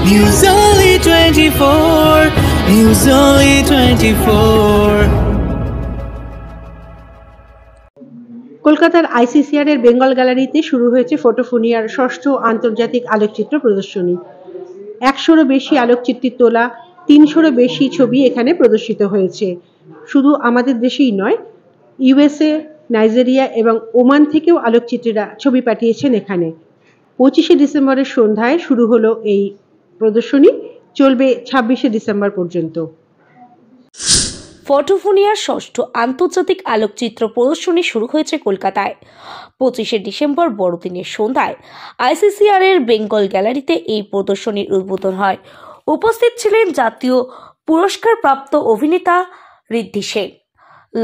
News Only 24. News Only 24. কলকাতার ICCR এর বেঙ্গল গ্যালারিতে শুরু হয়েছে ফটোফোনিয়ার ষষ্ঠ আন্তর্জাতিক আলোকচিত্র প্রদর্শনী। 100-রও বেশি আলোকচিত্রী তোলা 300-রও বেশি ছবি এখানে প্রদর্শিত হয়েছে। শুধু আমাদের দেশেই নয়, ইউএসএ, নাইজেরিয়া এবং ওমান থেকেও আলোকচিত্রীরা ছবি পাঠিয়েছেন এখানে। 25শে ডিসেম্বরের সন্ধ্যায় শুরু হলো এই প্রদর্শনী, চলবে 26শে ডিসেম্বর পর্যন্ত। ফটোফোনিয়ার ষষ্ঠ আন্তর্জাতিক আলোকচিত্র প্রদর্শনী শুরু হয়েছে কলকাতায়। 25শে ডিসেম্বর বড়দিনের সন্ধ্যায় আইসিসিআর এর বেঙ্গল গ্যালারিতে এই প্রদর্শনীর উদ্বোধন হয়। উপস্থিত ছিলেন জাতীয় পুরস্কারপ্রাপ্ত অভিনেতা ঋদ্ধি সেন,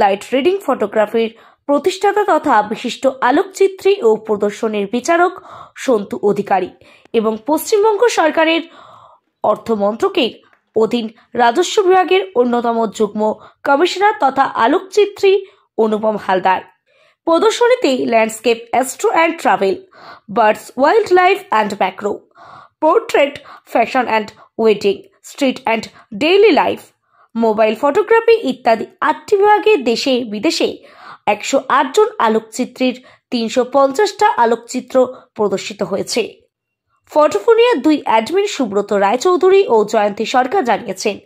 লাইট রিডিং ফটোগ্রাফির প্রতিষ্ঠাতা তথা বিশিষ্ট আলোকচিত্রী ও প্রদর্শনীর বিচারক সন্তু অধিকারী এবং পশ্চিমবঙ্গ সরকারের অর্থমন্ত্রকের অধীন রাজস্ব বিভাগের অন্যতম যুগ্ম কমিশনার তথা আলোকচিত্রী অনুপম হালদার। প্রদর্শনীতে landscape, astro and travel, birds, wildlife and macro, portrait, fashion and wedding, street and daily life, mobile photography ইত্যাদি 8টি বিভাগে দেশে বিদেশে 108 জন আলোকচিত্রীর 350টা আলোকচিত্র প্রদর্শিত হয়েছে। ফটোফোনিয়ার 2 অ্যাডমিন সুব্রত রায়চৌধুরী ও জয়ন্তী সরকার জানিয়েছেন,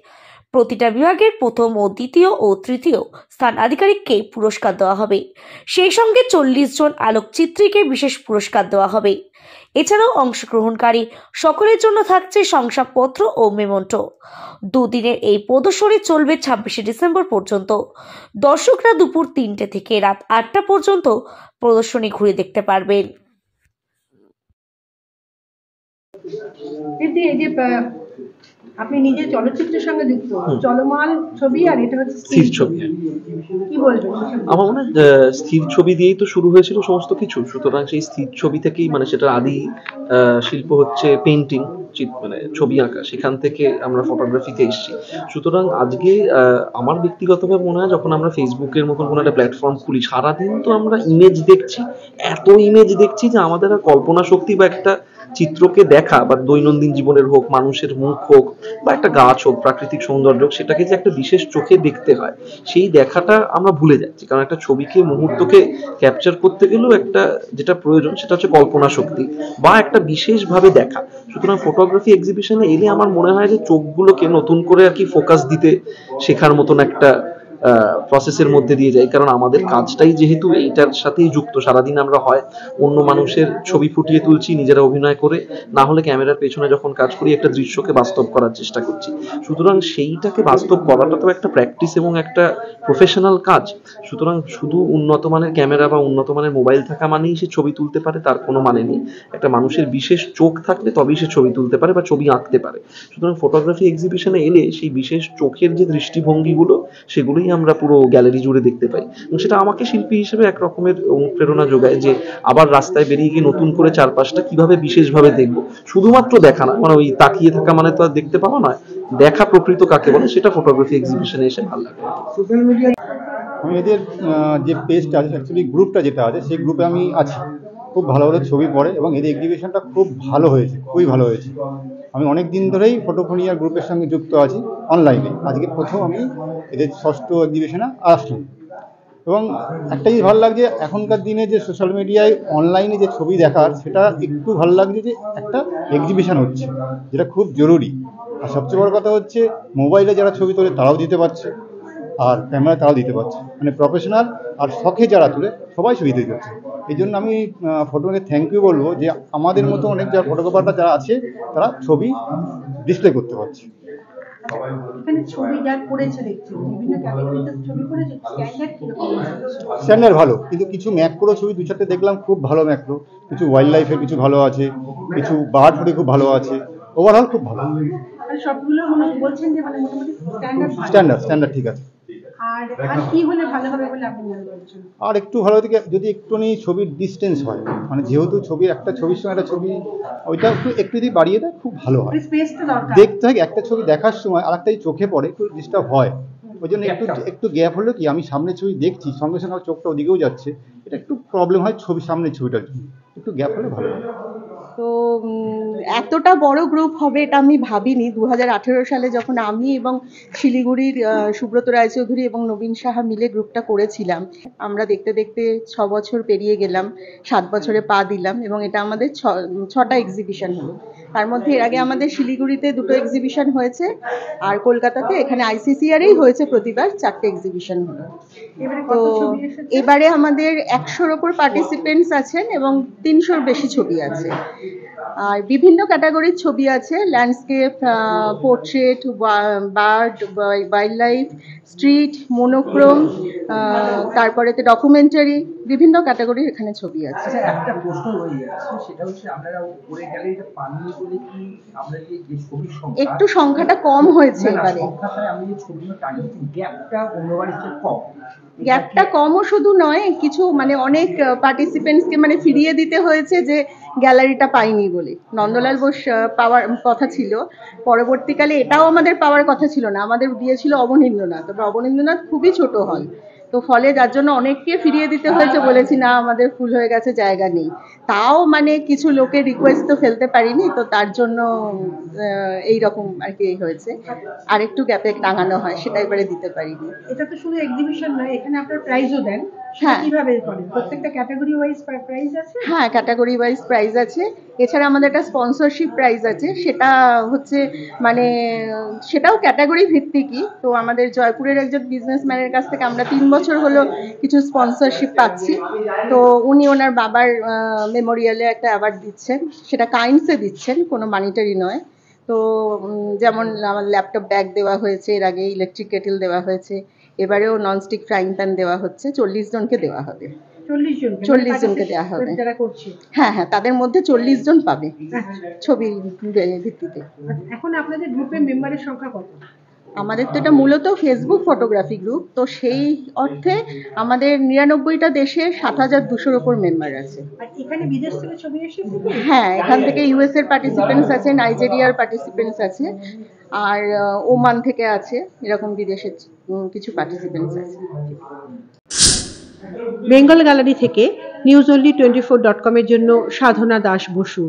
প্রতিটা বিভাগের প্রথম ও দ্বিতীয় ও তৃতীয় স্থান আধিকারিককে পুরস্কার দেওয়া হবে। সেই সঙ্গে 40 জন আলোকচিত্রীকে বিশেষ পুরস্কার দেওয়া হবে। এছাড়াও অংশগ্রহণকারী সকলের জন্য থাকছে শংসাপত্র ও মেমন্টো। দুদিনের এই প্রদর্শনী চলবে 26শে ডিসেম্বর পর্যন্ত। দর্শকরা দুপুর 3টে থেকে রাত 8টা পর্যন্ত প্রদর্শনী ঘুরে দেখতে পারবেন। আপনি নিজে চলচ্চিত্রের সঙ্গে যুক্ত, চলমান ছবি আর এটা হচ্ছে স্থির ছবি। কি বলবেন? আমার মনে হয় স্থির ছবি দিয়েই তো শুরু হয়েছিল সমস্ত কিছু, সুতরাং সেই স্থির ছবি থেকেই মানে সেটা আদি শিল্প হচ্ছে পেইন্টিং, মানে ছবি আঁকা, সেখান থেকে আমরা ফটোগ্রাফিতে এসেছি। সুতরাং আজকে আমার ব্যক্তিগতভাবে মনে হয় যখন আমরা ফেসবুকের মতন কোনো একটা প্ল্যাটফর্ম খুলি, সারাদিন তো আমরা ইমেজ দেখছি, এত ইমেজ দেখছি যে আমাদের আর কল্পনা শক্তি বা একটা চিত্রকে দেখা বা দৈনন্দিন জীবনের হোক, মানুষের মুখ হোক বা একটা গাছ হোক, প্রাকৃতিক সৌন্দর্য হোক, সেটাকে যে একটা বিশেষ চোখে দেখতে হয় সেই দেখাটা আমরা ভুলে যাচ্ছি। কারণ একটা ছবিকে, মুহূর্তকে ক্যাপচার করতে গেলেও একটা যেটা প্রয়োজন সেটা হচ্ছে কল্পনা শক্তি বা একটা বিশেষভাবে দেখা। সুতরাং ফটোগ্রাফি এক্সিবিশনে এলে আমার মনে হয় যে চোখগুলোকে নতুন করে আর কি ফোকাস দিতে শেখার মতন একটা প্রসেসের মধ্যে দিয়ে যাই। কারণ আমাদের কাজটাই যেহেতু এইটার সাথেই যুক্ত, সারাদিন আমরা হয় অন্য মানুষের ছবি ফুটিয়ে তুলছি নিজেরা অভিনয় করে, না হলে ক্যামেরার পেছনে যখন কাজ করি একটা দৃশ্যকে বাস্তব করার চেষ্টা করছি। সুতরাং সেইটাকে বাস্তব করাটা তো একটা প্র্যাকটিস এবং একটা প্রফেশনাল কাজ। সুতরাং শুধু উন্নত মানের ক্যামেরা বা উন্নত মানের মোবাইল থাকা মানেই সে ছবি তুলতে পারে তার কোনো মানে নেই। একটা মানুষের বিশেষ চোখ থাকলে তবেই সে ছবি তুলতে পারে বা ছবি আঁকতে পারে। সুতরাং ফটোগ্রাফি এক্সিবিশনে এলে সেই বিশেষ চোখের যে দৃষ্টিভঙ্গিগুলো সেগুলোই আমরা পুরো গ্যালারি জুড়ে দেখতে পাই, এবং সেটা আমাকে শিল্পী হিসেবে এক রকমের অনুপ্রেরণা যোগায় যে আবার রাস্তায় বেরিয়ে গিয়ে নতুন করে চারপাশটা কিভাবে বিশেষভাবে দেখবো। শুধুমাত্র দেখা না, মানে ওই তাকিয়ে থাকা মানে তো আর দেখতে পাওয়া নয়, দেখা প্রকৃত কাকে বলে সেটা ফটোগ্রাফি এক্সিবিশনে এসে ভালো লাগে। সোশ্যাল মিডিয়া আমি এদের যে পেজটা আছে, অ্যাকচুয়ালি গ্রুপটা যেটা আছে সেই গ্রুপে আমি আছি। খুব ভালো ভালো ছবি পড়ে এবং এদের এক্সিবিশনটা খুব ভালো হয়েছে, খুবই ভালো হয়েছে। আমি অনেক দিন ধরেই ফটোফোনিয়ার গ্রুপের সঙ্গে যুক্ত আছি অনলাইনে। আজকে প্রথম আমি এদের ষষ্ঠ এক্সিবিশনে আসলাম এবং একটা জিনিস ভালো লাগছে, এখনকার দিনে যে সোশ্যাল মিডিয়ায় অনলাইনে যে ছবি দেখার, সেটা একটু ভালো লাগছে যে একটা এক্সিবিশন হচ্ছে, যেটা খুব জরুরি। আর সবচেয়ে বড় কথা হচ্ছে মোবাইলে যারা ছবি তোলে তারাও দিতে পারছে, আর ক্যামেরা তারাও দিতে পারছে, মানে প্রফেশনাল আর শখে যারা তুলে সবাই ছবি দিতে পারছে। এই জন্য আমি ফটোকে থ্যাংক ইউ বলবো যে আমাদের মতো অনেক যারা ফটোগ্রাফাররা যারা আছে তারা ছবি ডিসপ্লে করতে পারছে। স্ট্যান্ডার্ড ভালো, কিন্তু কিছু ম্যাক্রো ছবি 2-4টে দেখলাম, খুব ভালো ম্যাক্রো। কিছু ওয়াইল্ড লাইফের কিছু ভালো আছে, কিছু বার্ড ফুটে খুব ভালো আছে। ওভারঅল খুব ভালো, স্ট্যান্ডার্ড ঠিক আছে। আর একটু ভালো দিকে যদি একটুখানি ছবির ডিস্টেন্স হয়, মানে যেহেতু ছবির একটা ছবির সঙ্গে একটা ছবি ওইটা একটু যদি বাড়িয়ে দেয় খুব ভালো হয়। দেখতে হয় একটা ছবি দেখার সময় আর একটাই চোখে পড়ে, একটু ডিস্টার্ব হয়। ওই জন্য একটু গ্যাপ হলো কি, আমি সামনে ছবি দেখছি সঙ্গে সঙ্গে চোখটা ওদিকেও যাচ্ছে, এটা একটু প্রবলেম হয় ছবি সামনের ছবিটার জন্য। একটু গ্যাপ হলে ভালো হয়। তো এতটা বড় গ্রুপ হবে এটা আমি ভাবিনি। 2018 সালে যখন আমি এবং শিলিগুড়ির সুব্রত রায়চৌধুরী এবং নবীন সাহা মিলে গ্রুপটা করেছিলাম, আমরা দেখতে দেখতে 6 বছর পেরিয়ে গেলাম, 7 বছরে পা দিলাম এবং এটা আমাদের 6টা এক্সিবিশন হলো। তার মধ্যে এর আগে আমাদের শিলিগুড়িতে 2টো এক্সিবিশন হয়েছে, আর কলকাতাতে এখানে ICCR-এই হয়েছে প্রতিবার 4টে এক্সিবিশন হলো। তো এবারে আমাদের 100-র ওপর পার্টিসিপেন্টস আছেন এবং 300-র বেশি ছবি আছে। আর বিভিন্ন ক্যাটাগরির ছবি আছে, landscape, portrait, bird, wildlife, street, monochrome, তারপরেতে ডকুমেন্টারি, বিভিন্ন ক্যাটাগরির এখানে ছবি আছে। আচ্ছা, একটা প্রশ্ন রয়ে যাচ্ছে, সেটা হচ্ছে আপনারা উপরে গ্যালারিটা পাননি বলে কি আমরা যে ছবির সংখ্যা একটু সংখ্যাটা কম হয়েছে এবারে। সংখ্যাটায় আমি যে ছবিগুলো টানিয়েছি, গ্যাপটা অন্যবারের চেয়ে কম। গ্যাপটা কমও শুধু নয়, কিছু মানে অনেক পার্টিসিপেন্টসকে মানে ফিরিয়ে দিতে হয়েছে যে গ্যালারিটা পাইনি বলে। নন্দলাল বোস পাওয়ার কথা ছিল, পরবর্তীকালে এটাও আমাদের পাওয়ার কথা ছিল না, আমাদের দিয়েছিল অবনীন্দ্রনাথ। তবে অবনীন্দ্রনাথ খুবই ছোট হল, তো ফলে যার জন্য অনেককে ফিরিয়ে দিতে হয়েছে, বলেছি না আমাদের ফুল হয়ে গেছে, জায়গা নেই। তাও মানে কিছু লোকের রিকোয়েস্ট তো ফেলতে পারিনি, তো তার জন্য এইরকম আর কি হয়েছে। আর একটু গ্যাপে টাঙানো হয়, সেটা এবারে দিতে পারিনি। এটা তো শুধু এক্সিবিশন নয়, এখানে আপনার প্রাইজও দেন। হ্যাঁ, কিভাবে করেন? প্রত্যেকটা ক্যাটাগরি ওয়াইজ প্রাইজ আছে? হ্যাঁ, ক্যাটাগরি ওয়াইজ প্রাইজ আছে। এছাড়া আমাদের একটা স্পন্সরশিপ প্রাইজ আছে, সেটা হচ্ছে মানে সেটাও ক্যাটাগরি ভিত্তিকই। তো আমাদের জয়পুরের একজন বিজনেসম্যানের কাছ থেকে আমরা 3 বছর হলো কিছু স্পন্সরশিপ পাচ্ছি। তো উনি ওনার বাবার মেমোরিয়ালে একটা অ্যাওয়ার্ড দিচ্ছেন, সেটা কাইন্ডসে দিচ্ছেন, কোনো মানিটারি নয়। তো যেমন আমার ল্যাপটপ ব্যাগ দেওয়া হয়েছে, এর আগে ইলেকট্রিক কেটেল দেওয়া হয়েছে, এবারেও ননস্টিক ফ্রাইং প্যান দেওয়া হচ্ছে। 40 জনকে দেওয়া হবে। 40 জনকে দেওয়া হবে। যারা করছে, হ্যাঁ হ্যাঁ, তাদের মধ্যে 40 জন পাবে ছবির ভিত্তিতে। এখন আপনাদের গ্রুপে মেম্বারের সংখ্যা কত? আমাদের তো এটা মূলত ফেসবুক ফটোগ্রাফি গ্রুপ, তো সেই অর্থে আমাদের 99টা দেশে 7200-র ওপর মেম্বার আছে। আর এখানে বিদেশ থেকে ছবি এসেছে? হ্যাঁ, এখান থেকে US এর পার্টিসিপেন্টস আছে, নাইজেরিয়ার পার্টিসিপেন্টস আছে, আর ওমান থেকে আছে, এরকম বিদেশের কিছু পার্টিসিপেন্টস আছে। বেঙ্গল গ্যালারি থেকে নিউজ only24.com-এর জন্য সাধনা দাস বসু।